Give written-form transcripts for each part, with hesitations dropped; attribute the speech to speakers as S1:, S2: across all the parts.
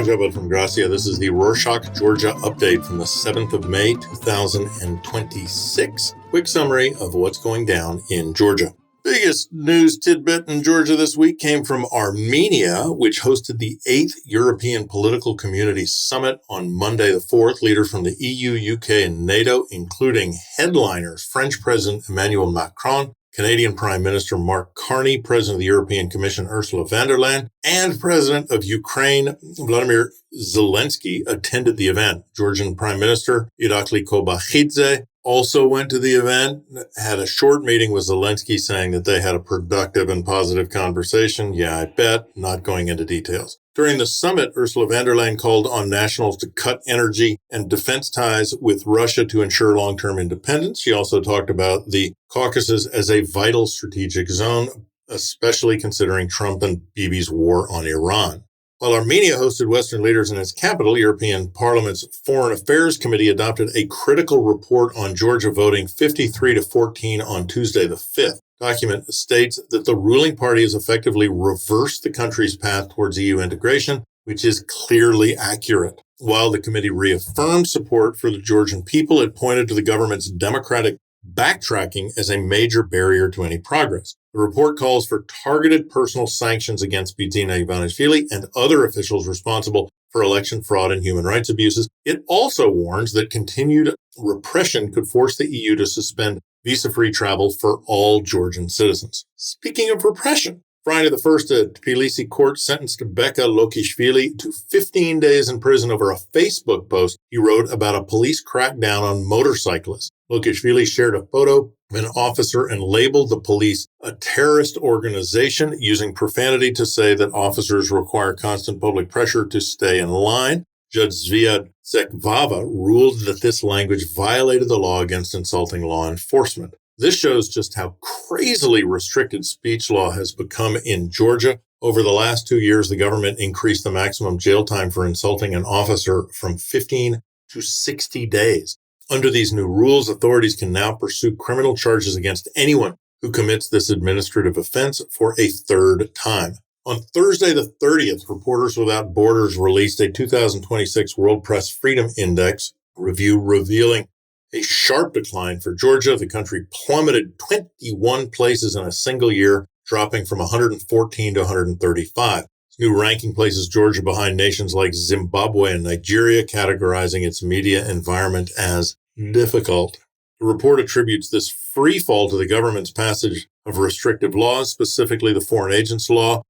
S1: Jabal from Gracia. This is the Rorschach, Georgia update from the 7th of May, 2026. Quick summary of what's going down in Georgia. Biggest news tidbit in Georgia this week came from Armenia, which hosted the 8th European Political Community Summit on Monday the 4th. Leaders from the EU, UK, and NATO, including headliners French President Emmanuel Macron, Canadian Prime Minister Mark Carney, President of the European Commission Ursula von der Leyen, and President of Ukraine Vladimir Zelensky attended the event. Georgian Prime Minister Irakli Kobakhidze also went to the event, had a short meeting with Zelensky saying that they had a productive and positive conversation. Yeah, I bet, not going into details. During the summit, Ursula von der Leyen called on nationals to cut energy and defense ties with Russia to ensure long-term independence. She also talked about the Caucasus as a vital strategic zone, especially considering Trump and Bibi's war on Iran. While Armenia hosted Western leaders in its capital, European Parliament's Foreign Affairs Committee adopted a critical report on Georgia voting 53-14 on Tuesday the 5th. The document states that the ruling party has effectively reversed the country's path towards EU integration, which is clearly accurate. While the committee reaffirmed support for the Georgian people, it pointed to the government's democratic backtracking as a major barrier to any progress. The report calls for targeted personal sanctions against Bidzina Ivanishvili and other officials responsible for election fraud and human rights abuses. It also warns that continued repression could force the EU to suspend visa-free travel for all Georgian citizens. Speaking of repression, Friday the 1st, a Tbilisi court sentenced Beka Lokishvili to 15 days in prison over a Facebook post he wrote about a police crackdown on motorcyclists. Lokishvili shared a photo of an officer and labeled the police a terrorist organization, using profanity to say that officers require constant public pressure to stay in line. Judge Zviad Zekvava ruled that this language violated the law against insulting law enforcement. This shows just how crazily restricted speech law has become in Georgia. Over the last 2 years, the government increased the maximum jail time for insulting an officer from 15 to 60 days. Under these new rules, authorities can now pursue criminal charges against anyone who commits this administrative offense for a third time. On Thursday the 30th, Reporters Without Borders released a 2026 World Press Freedom Index review revealing a sharp decline for Georgia. The country plummeted 21 places in a single year, dropping from 114 to 135. This new ranking places Georgia behind nations like Zimbabwe and Nigeria, categorizing its media environment as difficult. The report attributes this free fall to the government's passage of restrictive laws, specifically the Foreign Agents Law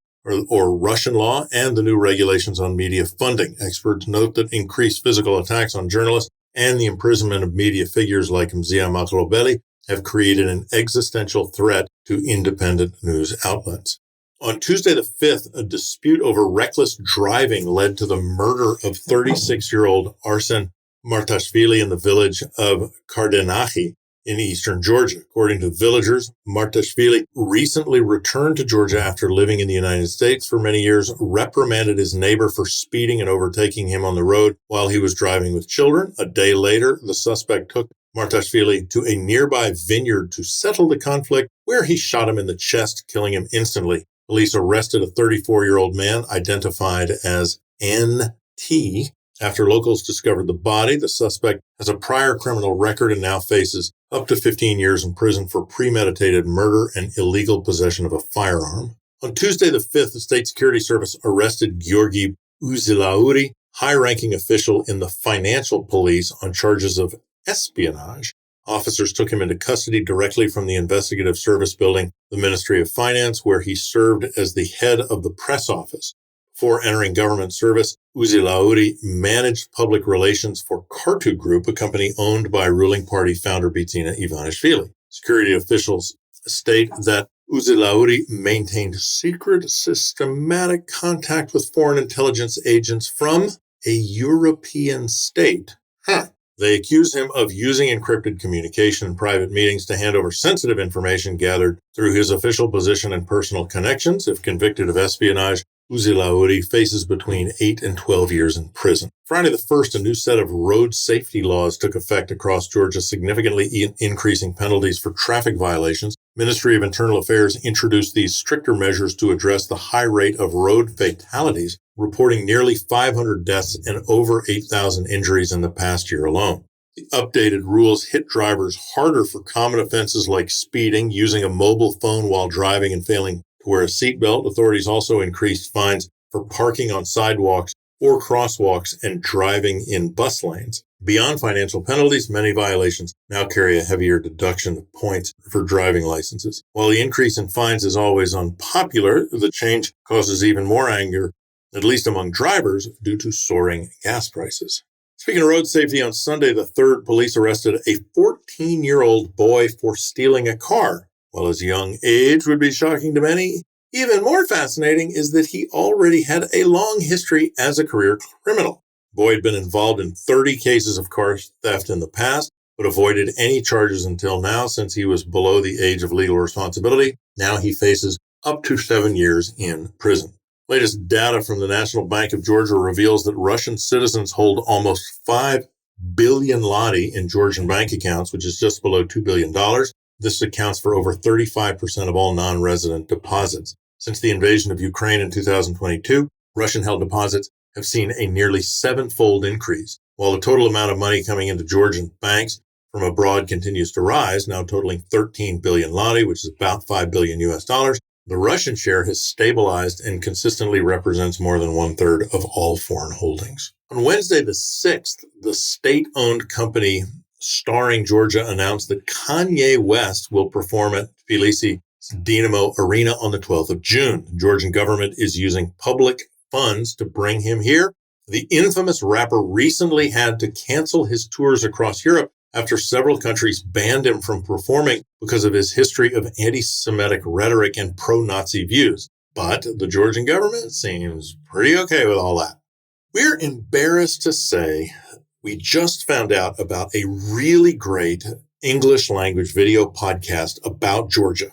S1: or Russian law, and the new regulations on media funding. Experts note that increased physical attacks on journalists and the imprisonment of media figures like Mzia Makrobeli have created an existential threat to independent news outlets. On Tuesday the 5th, a dispute over reckless driving led to the murder of 36-year-old Arsen Martashvili in the village of Kardenachi in eastern Georgia. According to villagers, Martashvili recently returned to Georgia after living in the United States for many years, reprimanded his neighbor for speeding and overtaking him on the road while he was driving with children. A day later, the suspect took Martashvili to a nearby vineyard to settle the conflict, where he shot him in the chest, killing him instantly. Police arrested a 34-year-old man identified as N.T. After locals discovered the body. The suspect has a prior criminal record and now faces up to 15 years in prison for premeditated murder and illegal possession of a firearm. On Tuesday the 5th, the State Security Service arrested Georgi Uzilauri, high-ranking official in the financial police, on charges of espionage. Officers took him into custody directly from the investigative service building, the Ministry of Finance, where he served as the head of the press office. Before entering government service, Uzilauri managed public relations for Kartu Group, a company owned by ruling party founder Bidzina Ivanishvili. Security officials state that Uzilauri maintained secret, systematic contact with foreign intelligence agents from a European state. They accuse him of using encrypted communication in private meetings to hand over sensitive information gathered through his official position and personal connections. If convicted of espionage, Uzilauri faces between 8 and 12 years in prison. Friday the 1st, a new set of road safety laws took effect across Georgia, significantly increasing penalties for traffic violations. Ministry of Internal Affairs introduced these stricter measures to address the high rate of road fatalities reporting nearly 500 deaths and over 8,000 injuries in the past year alone. The updated rules hit drivers harder for common offenses like speeding, using a mobile phone while driving, and failing to wear a seatbelt. Authorities also increased fines for parking on sidewalks or crosswalks and driving in bus lanes. Beyond financial penalties, many violations now carry a heavier deduction of points for driving licenses. While the increase in fines is always unpopular, the change causes even more anger, at least among drivers, due to soaring gas prices. Speaking of road safety, on Sunday the 3rd, police arrested a 14-year-old boy for stealing a car. While his young age would be shocking to many, even more fascinating is that he already had a long history as a career criminal. The boy had been involved in 30 cases of car theft in the past, but avoided any charges until now since he was below the age of legal responsibility. Now he faces up to 7 years in prison. Latest data from the National Bank of Georgia reveals that Russian citizens hold almost 5 billion lari in Georgian bank accounts, which is just below $2 billion. This accounts for over 35% of all non-resident deposits. Since the invasion of Ukraine in 2022, Russian-held deposits have seen a nearly 7-fold increase, while the total amount of money coming into Georgian banks from abroad continues to rise, now totaling 13 billion lari, which is about $5 billion US dollars. The Russian share has stabilized and consistently represents more than 1/3 of all foreign holdings. On Wednesday the 6th, the state-owned company Starring Georgia announced that Kanye West will perform at Tbilisi Dynamo Arena on the 12th of June. The Georgian government is using public funds to bring him here. The infamous rapper recently had to cancel his tours across Europe after several countries banned him from performing because of his history of anti-Semitic rhetoric and pro-Nazi views. But the Georgian government seems pretty okay with all that. We're embarrassed to say we just found out about a really great English language video podcast about Georgia.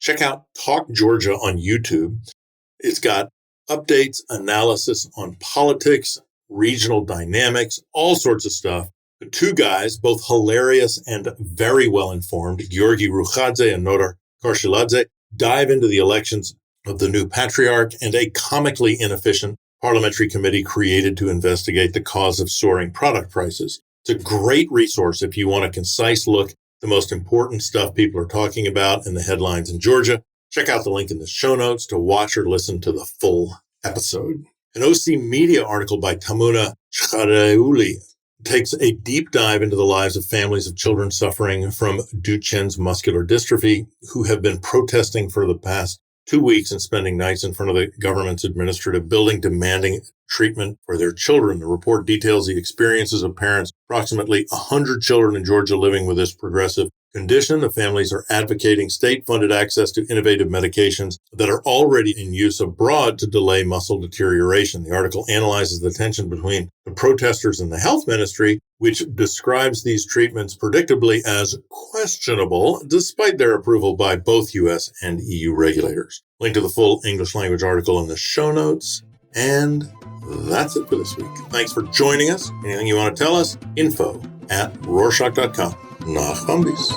S1: Check out Talk Georgia on YouTube. It's got updates, analysis on politics, regional dynamics, all sorts of stuff. The two guys, both hilarious and very well-informed, Georgi Rukhadze and Nodar Karshiladze, dive into the elections of the new patriarch and a comically inefficient parliamentary committee created to investigate the cause of soaring product prices. It's a great resource if you want a concise look at the most important stuff people are talking about in the headlines in Georgia. Check out the link in the show notes to watch or listen to the full episode. An OC Media article by Tamuna Chkareuli takes a deep dive into the lives of families of children suffering from Duchenne's muscular dystrophy who have been protesting for the past 2 weeks and spending nights in front of the government's administrative building demanding treatment for their children. The report details the experiences of parents, approximately 100 children in Georgia living with this progressive condition. The families are advocating state-funded access to innovative medications that are already in use abroad to delay muscle deterioration. The article analyzes the tension between the protesters and the health ministry, which describes these treatments predictably as questionable, despite their approval by both U.S. and EU regulators. Link to the full English language article in the show notes. And that's it for this week. Thanks for joining us. Anything you want to tell us? info@rorschach.com. Nach Bambis.